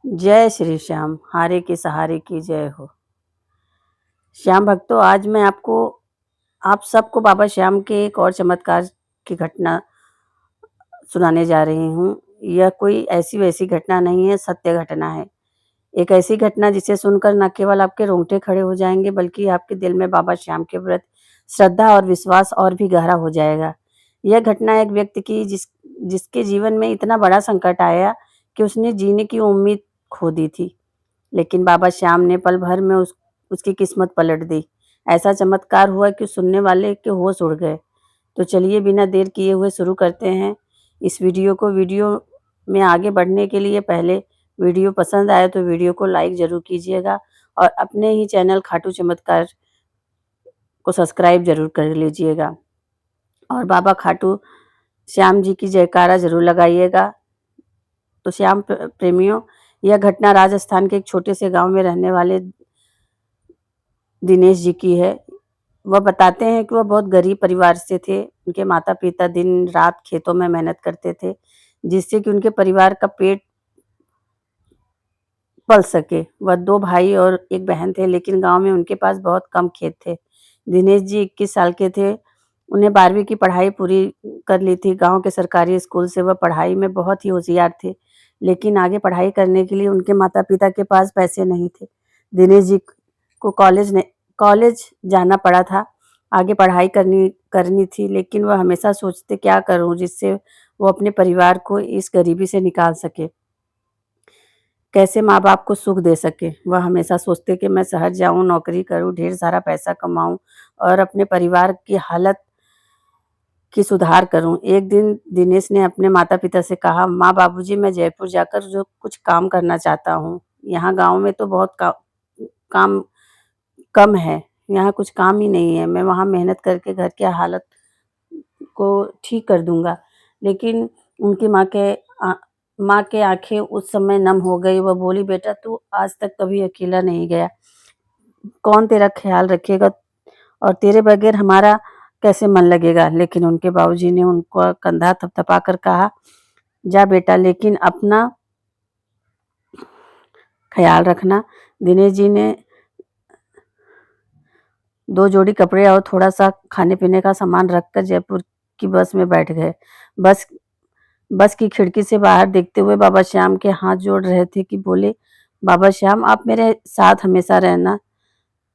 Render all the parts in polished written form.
जय श्री श्याम, हारे के सहारे की जय हो। श्याम भक्तों, आज मैं आप सबको बाबा श्याम के एक और चमत्कार की घटना सुनाने जा रही हूँ। यह कोई ऐसी-वैसी घटना नहीं है, सत्य घटना है। एक ऐसी घटना जिसे सुनकर न केवल आपके रोंगटे खड़े हो जाएँगे, बल्कि आपके दिल में बाबा श्याम के प्रति श्रद्धा और विश्वास और भी गहरा हो जाएगा। यह घटना एक व्यक्ति की जिसके जीवन में इतना बड़ा संकट आया कि उसने जीने की उम्मीद खो दी थी। लेकिन बाबा श्याम ने पल भर में उसकी किस्मत पलट दी। ऐसा चमत्कार हुआ कि सुनने वाले के होश उड़ गए। तो चलिए बिना देर किए हुए शुरू करते हैं इस वीडियो में आगे बढ़ने के लिए पहले वीडियो पसंद आए तो वीडियो को लाइक ज़रूर कीजिएगा और अपने ही चैनल खाटू चमत्कार को सब्सक्राइब ज़रूर कर लीजिएगा। और बाबा खाटू श्याम जी की जयकारा ज़रूर लगाइएगा। तो श्याम प्रेमियों, यह घटना राजस्थान के एक छोटे से गांव में रहने वाले दिनेश जी की है। वह बताते हैं कि वह बहुत गरीब परिवार से थे। उनके माता-पिता दिन-रात खेतों में मेहनत करते थे, जिससे कि उनके परिवार का पेट पल सके। वह 2 भाई और 1 बहन थे, लेकिन गाँव में उनके पास बहुत कम खेत थे। दिनेश जी 21 साल के थे। उन्हें 12वीं की पढ़ाई पूरी कर ली थी। गाँव के सरकारी स्कूल से वह पढ़ाई में बहुत ही होशियार थे, लेकिन आगे पढ़ाई करने के लिए उनके माता-पिता के पास पैसे नहीं थे। दिनेश जी को कॉलेज जाना पड़ा था। आगे पढ़ाई करनी थी, लेकिन वह हमेशा सोचते क्या करूँ जिससे वो अपने परिवार को इस गरीबी से निकाल सके। कैसे माँ-बाप को सुख दे सके। वह हमेशा सोचते कि मैं शहर जाऊँ, नौकरी करूँ, ढेर सारा पैसा कमाऊँ और अपने परिवार की हालत की सुधार करूँ। एक दिन दिनेश ने अपने माता-पिता से कहा, माँ बाबूजी, मैं जयपुर जाकर जो कुछ काम करना चाहता हूँ। यहाँ गाँव में तो बहुत काम कम है, यहाँ कुछ काम ही नहीं है। मैं वहाँ मेहनत करके घर की हालत को ठीक कर दूँगा। लेकिन उनकी माँ के आँखें उस समय नम हो गई। वह बोली, बेटा तू आज तक कभी अकेला नहीं गया। कौन तेरा ख़्याल रखेगा और तेरे बगैर हमारा कैसे मन लगेगा। लेकिन उनके बाबूजी ने उनका कंधा थपथपाकर कहा, जा बेटा, लेकिन अपना ख़्याल रखना। दिनेश जी ने 2 जोड़ी कपड़े और थोड़ा-सा खाने-पीने का सामान रखकर जयपुर की बस में बैठ गए। बस की खिड़की से बाहर देखते हुए बाबा श्याम के हाथ जोड़ रहे थे कि बोले, बाबा श्याम, आप मेरे साथ हमेशा रहना।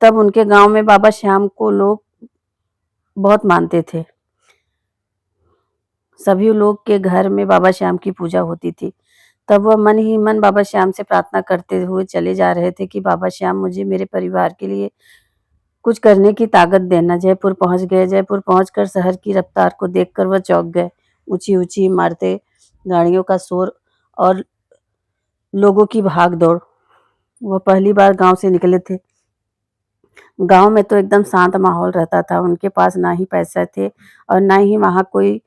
तब उनके गाँव में बाबा श्याम को लोग बहुत मानते थे। सभी लोग के घर में बाबा श्याम की पूजा होती थी। तब वह मन ही मन बाबा श्याम से प्रार्थना करते हुए चले जा रहे थे कि बाबा श्याम, मुझे मेरे परिवार के लिए कुछ करने की ताकत देना। जयपुर पहुँच गए। जयपुर पहुँचकर शहर की रफ्तार को देखकर वह चौंक गए। ऊँची-ऊँची इमारतें, गाड़ियों का शोर और लोगों की भाग-दौड़। वह पहली बार गाँव से निकले थे। गाँव में तो एकदम शांत माहौल रहता था। उनके पास ना ही पैसे थे और ना ही वहाँ कोई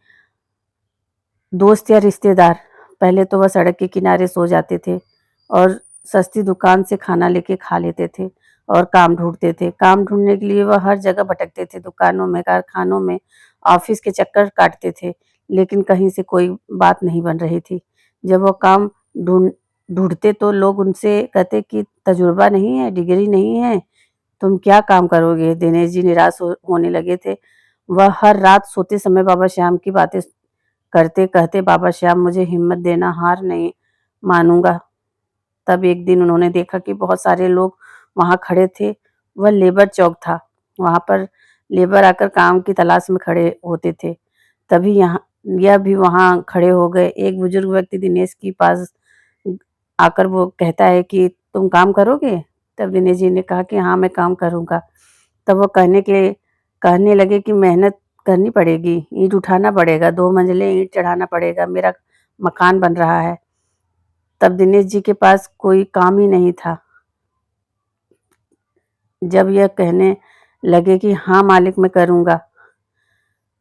दोस्त या रिश्तेदार। पहले तो वह सड़क के किनारे सो जाते थे और सस्ती दुकान से खाना लेके खा लेते थे और काम ढूँढते थे। काम ढूँढने के लिए वह हर जगह भटकते थे, दुकानों में, कारखानों में, ऑफ़िस के चक्कर काटते थे, लेकिन कहीं से कोई बात नहीं बन रही थी। जब वो काम ढूँढते तो लोग उनसे कहते कि तजुर्बा नहीं है, डिग्री नहीं है, तुम क्या काम करोगे? दिनेश जी निराश होने लगे थे। वह हर रात सोते समय बाबा श्याम की बातें करते कहते, बाबा श्याम, मुझे हिम्मत देना, हार नहीं मानूँगा। तब एक दिन उन्होंने देखा कि बहुत सारे लोग वहाँ खड़े थे। वह लेबर चौक था। वहाँ पर लेबर आकर काम की तलाश में खड़े होते थे। तभी यह भी वहाँ खड़े हो गए। एक बुजुर्ग व्यक्ति दिनेश के पास आकर वो कहता है कि तुम काम करोगे? तब दिनेश जी ने कहा कि हाँ, मैं काम करूँगा। तब वो कहने लगे कि मेहनत करनी पड़ेगी, ईंट उठाना पड़ेगा, 2 मंजिलें ईंट चढ़ाना पड़ेगा, मेरा मकान बन रहा है। तब दिनेश जी के पास कोई काम ही नहीं था। जब यह कहने लगे कि हाँ मालिक, मैं करूँगा,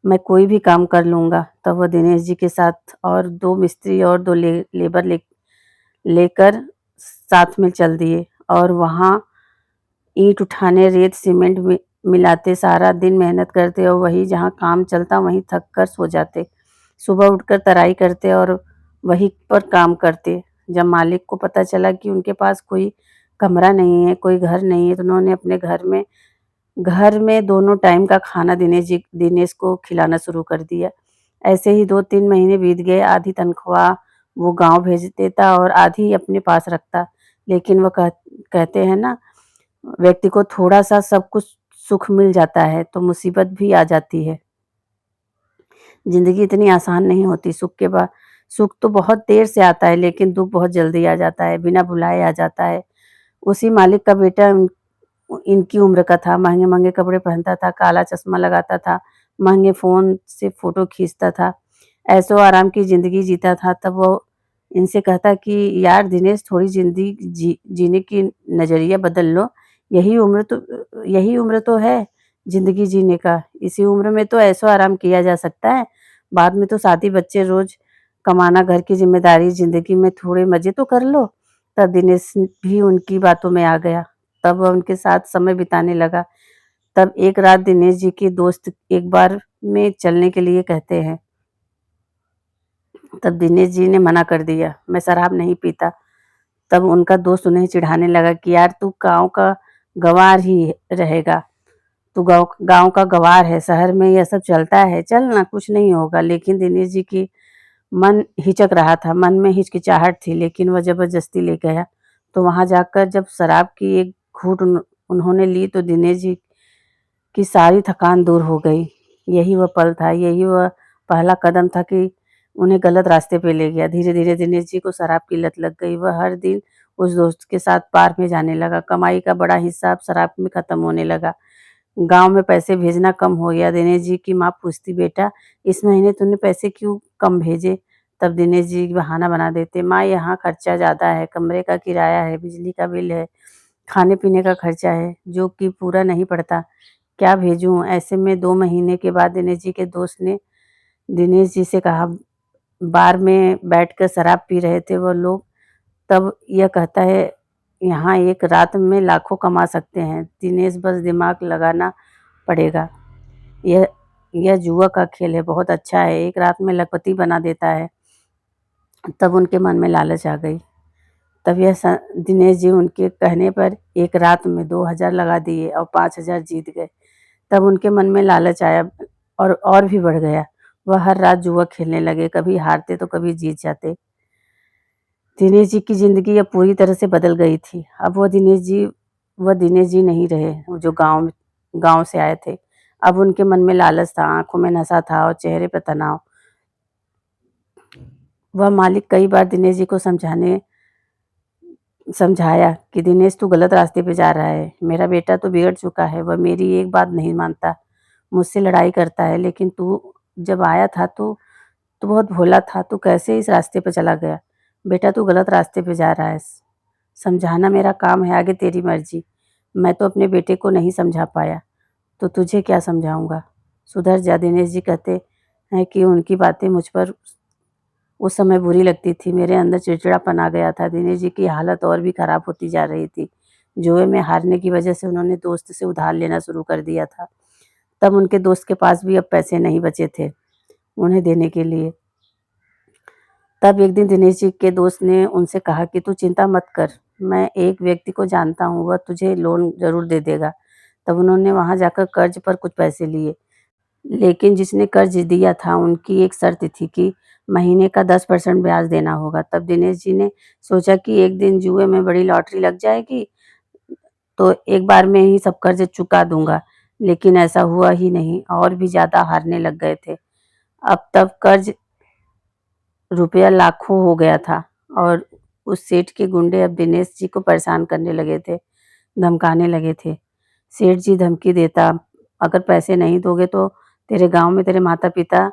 मैं कोई भी काम कर लूँगा, तब वह दिनेश जी के साथ और 2 मिस्त्री और 2 लेबर लेकर साथ में चल दिए और वहाँ ईंट उठाने, रेत, सीमेंट मिलाते, सारा दिन मेहनत करते और वहीं जहाँ काम चलता वहीं थक कर सो जाते। सुबह उठकर तराई करते और वहीं पर काम करते। जब मालिक को पता चला कि उनके पास कोई कमरा नहीं है, कोई घर नहीं है, तो उन्होंने अपने घर में दोनों टाइम का खाना दिनेश को खिलाना शुरू कर दिया। ऐसे ही 2-3 महीने बीत गए, आधी तनख्वाह वो गाँव भेज देता और आधी अपने पास रखता। लेकिन वो कहते हैं ना, व्यक्ति को थोड़ा-सा सब कुछ सुख मिल जाता है, तो मुसीबत भी आ जाती है। ज़िंदगी इतनी आसान नहीं होती, सुख तो बहुत देर से आता है, लेकिन दुःख बहुत जल्दी आ जाता है, बिना बुलाए आ जाता है। उसी मालिक का बेटा इनकी उम्र का था, महँगे-महँगे कपड़े पहनता था, काला चश्मा लगाता था, महँगे फ़ोन से फ़ोटो खींचता था, ऐशो-आराम की ज़िंदगी जीता था। तब वो इनसे कहता कि यार दिनेश, थोड़ी ज़िंदगी जीने की नज़रिया बदल लो, यही उम्र तो है ज़िंदगी जीने का। इसी उम्र में तो ऐशो-आराम किया जा सकता है, बाद में तो शादी, बच्चे, रोज़ कमाना, घर की ज़िम्मेदारी, ज़िंदगी में थोड़े मज़े तो कर लो। तब दिनेश भी उनकी बातों में आ गया। तब वह उनके साथ समय बिताने लगा। तब एक रात दिनेश जी के दोस्त एक बार में चलने के लिए कहते हैं। तब दिनेश जी ने मना कर दिया, मैं शराब नहीं पीता। तब उनका दोस्त उन्हें चिढ़ाने लगा कि यार तू गाँव का गँवार ही रहेगा, तू गाँव का गँवार है, शहर में यह सब चलता है, चल ना, कुछ नहीं होगा। लेकिन दिनेश जी की मन हिचक रहा था, मन में हिचकिचाहट थी, लेकिन वह ज़बरदस्ती ले गया। तो वहाँ जाकर जब शराब की एक घूँट उन्होंने ली, तो दिनेश जी की सारी थकान दूर हो गई। यही वह पल था, यही वह पहला कदम था कि उन्हें गलत रास्ते पे ले गया। धीरे-धीरे दिनेश जी को शराब की लत लग गई। वह हर दिन उस दोस्त के साथ बार में जाने लगा। कमाई का बड़ा हिस्सा अब शराब में खत्म होने लगा। गाँव में पैसे भेजना कम हो गया। दिनेश जी की माँ पूछती, बेटा इस महीने तूने पैसे क्यों कम भेजे? तब दिनेश जी बहाना बना देते, माँ यहाँ खर्चा ज़्यादा है, कमरे का किराया है, बिजली का बिल है, खाने-पीने का खर्चा है, जो कि पूरा नहीं पड़ता। क्या भेजूँ? ऐसे में 2 महीने के बाद दिनेश जी के दोस्त ने दिनेश जी से कहा, बार में बैठकर शराब पी रहे थे वो लोग। तब यह कहता है, यहाँ एक रात में लाखों कमा सकते हैं, दिनेश बस दिमाग लगाना पड़ेगा। यह यह जुआ का खेल है, बहुत अच्छा है, एक रात में लखपति बना देता है। तब उनके मन में लालच आ गई। तब दिनेश जी उनके कहने पर एक रात में 2000 लगा दिए और 5000 जीत गए। तब उनके मन में लालच आया और भी बढ़ गया। वह हर रात जुआ खेलने लगे, कभी हारते तो कभी जीत जाते। दिनेश जी की ज़िंदगी अब पूरी तरह से बदल गई थी। अब वह दिनेश जी नहीं रहे, वो जो गाँव से आए थे। अब उनके मन में लालच था, आँखों में नशा था और चेहरे पे तनाव। वह मालिक कई बार दिनेश जी को समझाया कि दिनेश तू गलत रास्ते पे जा रहा है, मेरा बेटा तो बिगड़ चुका है, वह मेरी एक बात नहीं मानता, मुझसे लड़ाई करता है, लेकिन तू जब आया था तो तू बहुत भोला था, तू कैसे इस रास्ते पे चला गया? बेटा तू गलत रास्ते पे जा रहा है, समझाना मेरा काम है, आगे तेरी मर्ज़ी। मैं तो अपने बेटे को नहीं समझा पाया, तो तुझे क्या समझाऊँगा? सुधर जा। दिनेश जी कहते हैं कि उनकी बातें मुझ पर उस समय बुरी लगती थी, मेरे अंदर चिड़चिड़ापन आ गया था। दिनेश जी की हालत और भी खराब होती जा रही थी। जुए में हारने की वजह से उन्होंने दोस्त से उधार लेना शुरू कर दिया था। तब उनके दोस्त के पास भी अब पैसे नहीं बचे थे उन्हें देने के लिए। तब एक दिन दिनेश जी के दोस्त ने उनसे कहा कि तू चिंता मत कर, मैं एक व्यक्ति को जानता हूँ, वह तुझे लोन ज़रूर दे देगा। तब उन्होंने वहाँ जाकर कर्ज पर कुछ पैसे लिए, लेकिन जिसने कर्ज दिया था उनकी एक शर्त थी कि महीने का 10% ब्याज देना होगा। तब दिनेश जी ने सोचा कि एक दिन जुए में बड़ी लॉटरी लग जाएगी, तो एक बार में ही सब कर्ज चुका दूँगा। लेकिन ऐसा हुआ ही नहीं, और भी ज़्यादा हारने लग गए थे। अब तब कर्ज रुपया लाखों हो गया था और उस सेठ के गुंडे अब दिनेश जी को परेशान करने लगे थे, धमकाने लगे थे। सेठ जी धमकी देता, अगर पैसे नहीं दोगे तो तेरे गाँव में तेरे माता-पिता,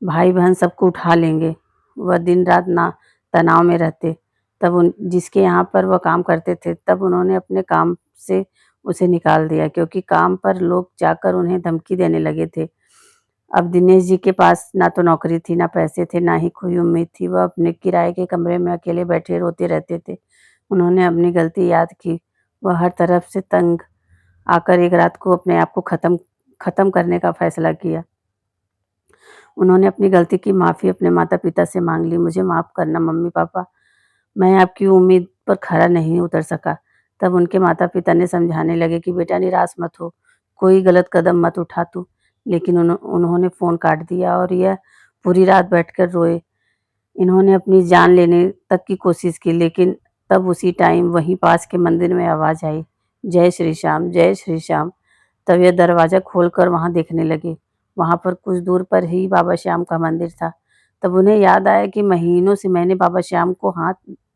भाई-बहन सबको उठा लेंगे। वह दिन-रात ना तनाव में रहते। तब जिसके यहाँ पर वह काम करते थे, तब उन्होंने अपने काम से उसे निकाल दिया, क्योंकि काम पर लोग जाकर उन्हें धमकी देने लगे थे। अब दिनेश जी के पास ना तो नौकरी थी, ना पैसे थे, ना ही कोई उम्मीद थी। वह अपने किराए के कमरे में अकेले बैठे रोते रहते थे। उन्होंने अपनी गलती याद की। वह हर तरफ से तंग आकर एक रात को अपने आप को ख़त्म करने का फ़ैसला किया। उन्होंने अपनी गलती की माफ़ी अपने माता-पिता से माँग ली, मुझे माफ़ करना मम्मी-पापा, मैं आपकी उम्मीद पर खरा नहीं उतर सका। तब उनके माता-पिता ने समझाने लगे कि बेटा निराश मत हो, कोई गलत कदम मत उठा तू। लेकिन उन्होंने फ़ोन काट दिया और यह पूरी रात बैठकर रोए। इन्होंने अपनी जान लेने तक की कोशिश की, लेकिन तब उसी टाइम वहीं पास के मंदिर में आवाज़ आई, जय श्री श्याम, जय श्री श्याम। तब ये दरवाज़ा खोलकर वहाँ देखने लगे। वहाँ पर कुछ दूर पर ही बाबा श्याम का मंदिर था। तब उन्हें याद आया कि महीनों से मैंने बाबा श्याम को हाथ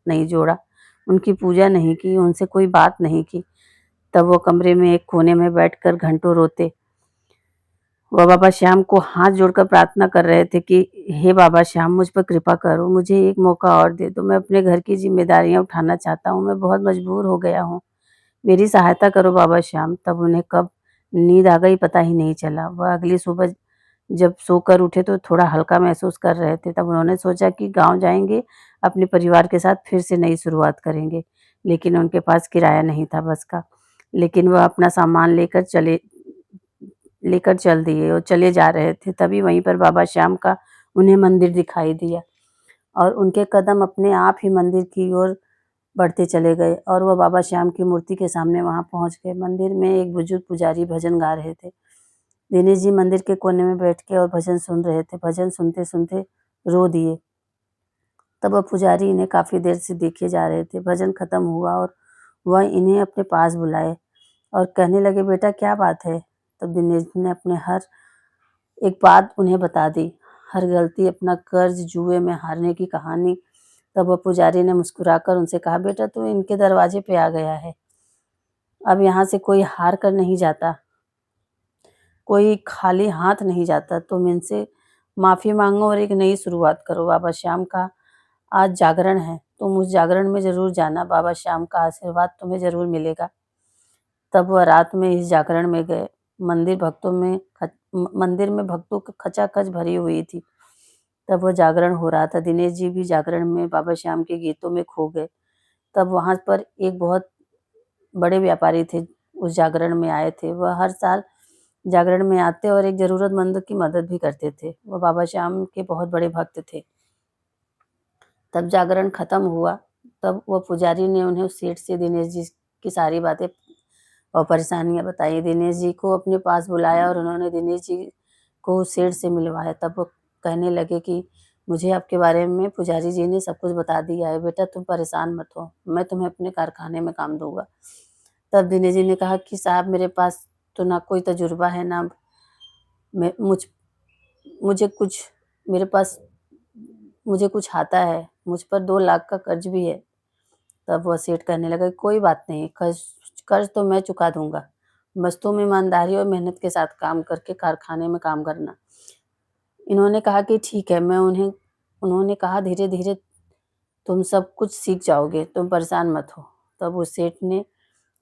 नहीं जोड़ा, उनकी पूजा नहीं की, उनसे कोई बात नहीं की। तब वो कमरे में एक कोने में बैठकर घंटों रोते। वह बाबा श्याम को हाथ जोड़कर प्रार्थना कर रहे थे कि हे बाबा श्याम, मुझ पर कृपा करो, मुझे एक मौका और दे दो। मैं अपने घर की ज़िम्मेदारियाँ उठाना चाहता हूँ, मैं बहुत मजबूर हो गया हूँ। मेरी सहायता करो बाबा श्याम। तब उन्हें कब नींद आ गई पता ही नहीं चला। वह अगली सुबह जब सोकर उठे तो थोड़ा हल्का महसूस कर रहे थे। तब उन्होंने सोचा कि गाँव जाएँगे, अपने परिवार के साथ फिर से नई शुरुआत करेंगे। लेकिन उनके पास किराया नहीं था बस का। लेकिन वह अपना सामान लेकर चल दिए और चले जा रहे थे। तभी वहीं पर बाबा श्याम का उन्हें मंदिर दिखाई दिया और उनके कदम अपने आप ही मंदिर की ओर बढ़ते चले गए और वह बाबा श्याम की मूर्ति के सामने वहाँ पहुँच गए। मंदिर में एक बुजुर्ग पुजारी भजन गा रहे थे। दिनेश जी मंदिर के कोने में बैठ के और भजन सुन रहे थे। भजन सुनते-सुनते रो दिए। तब वह पुजारी इन्हें काफ़ी देर से देखे जा रहे थे। भजन खत्म हुआ और वह इन्हें अपने पास बुलाए और कहने लगे, बेटा क्या बात है? तब दिनेश जी ने अपने हर एक बात उन्हें बता दी। हर गलती, अपना कर्ज, जुए में हारने की कहानी। तब वह पुजारी ने मुस्कुराकर उनसे कहा, बेटा तू इनके दरवाजे पे आ गया है। अब यहाँ से कोई हार कर नहीं जाता, कोई खाली हाथ नहीं जाता। तुम इनसे माफ़ी माँगो और एक नई शुरुआत करो। बाबा श्याम का आज जागरण है, तुम उस जागरण में ज़रूर जाना, बाबा श्याम का आशीर्वाद तुम्हें ज़रूर मिलेगा। तब वह रात में इस जागरण में गए। मंदिर में भक्तों की खचाखच भरी हुई थी। तब वह जागरण हो रहा था। दिनेश जी भी जागरण में बाबा श्याम के गीतों में खो गए। तब वहाँ पर एक बहुत बड़े व्यापारी थे, उस जागरण में आए थे। वह हर साल जागरण में आते और एक ज़रूरतमंद की मदद भी करते थे। वह बाबा श्याम के बहुत बड़े भक्त थे। तब जागरण खत्म हुआ। तब वह पुजारी ने उन्हें उस सेठ से दिनेश जी की सारी बातें और परेशानियाँ बताई। दिनेश जी को अपने पास बुलाया और उन्होंने दिनेश जी को उस सेठ से मिलवाया। तब वो कहने लगे कि मुझे आपके बारे में पुजारी जी ने सब कुछ बता दिया है। बेटा तुम परेशान मत हो, मैं तुम्हें अपने कारखाने में काम दूँगा। तब दिनेश जी ने कहा कि साहब मेरे पास तो ना कोई तजुर्बा है, ना मैं मुझे कुछ मेरे पास मुझे कुछ आता है। मुझ पर 2 लाख का कर्ज भी है। तब वह सेठ कहने लगा, कोई बात नहीं, कर्ज तो मैं चुका दूँगा। बस तुम ईमानदारी और मेहनत के साथ काम करके कारखाने में काम करना। इन्होंने कहा कि ठीक है। उन्होंने कहा धीरे-धीरे तुम सब कुछ सीख जाओगे, तुम परेशान मत हो। तब उस सेठ ने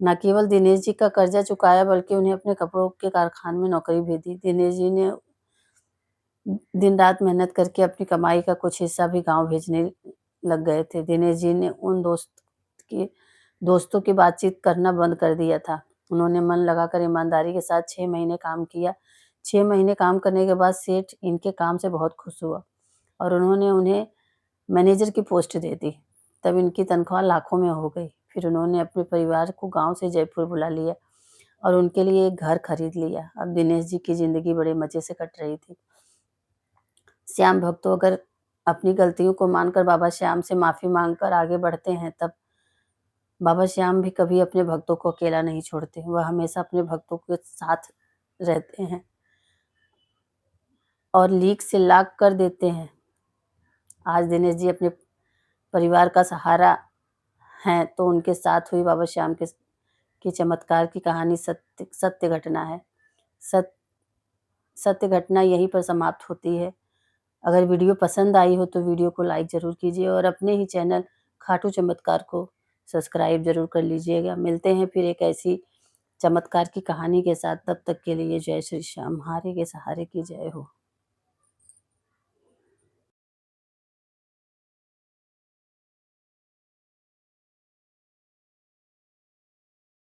न केवल दिनेश जी का कर्जा चुकाया बल्कि उन्हें अपने कपड़ों के कारखाने में नौकरी भी दी। दिनेश जी ने दिन-रात मेहनत करके अपनी कमाई का कुछ हिस्सा भी गाँव भेजने लग गए थे। दिनेश जी ने उन की दोस्तों की बातचीत करना बंद कर दिया था। उन्होंने मन लगाकर ईमानदारी के साथ 6 महीने काम किया। 6 महीने काम करने के बाद सेठ इनके काम से बहुत खुश हुआ और उन्होंने उन्हें मैनेजर की पोस्ट दे दी। तब इनकी तनख्वाह लाखों में हो गई। फिर उन्होंने अपने परिवार को गाँव से जयपुर बुला लिया और उनके लिए एक घर खरीद लिया। अब दिनेश जी की ज़िंदगी बड़े मज़े से कट रही थी। श्याम भक्तों अगर अपनी गलतियों को मानकर बाबा श्याम से माफ़ी माँगकर आगे बढ़ते हैं, तब बाबा श्याम भी कभी अपने भक्तों को अकेला नहीं छोड़ते। वह हमेशा अपने भक्तों के साथ रहते हैं और लीक से लाख कर देते हैं। आज दिनेश जी अपने परिवार का सहारा हैं, तो उनके साथ हुई बाबा श्याम के चमत्कार की कहानी सत्य घटना है। सत सत्य घटना यहीं पर समाप्त होती है। अगर वीडियो पसंद आई हो तो वीडियो को लाइक ज़रूर कीजिए और अपने ही चैनल खाटू चमत्कार को सब्सक्राइब ज़रूर कर लीजिएगा। मिलते हैं फिर एक ऐसी चमत्कार की कहानी के साथ। तब तक के लिए जय श्री श्याम। हारे के सहारे की जय हो।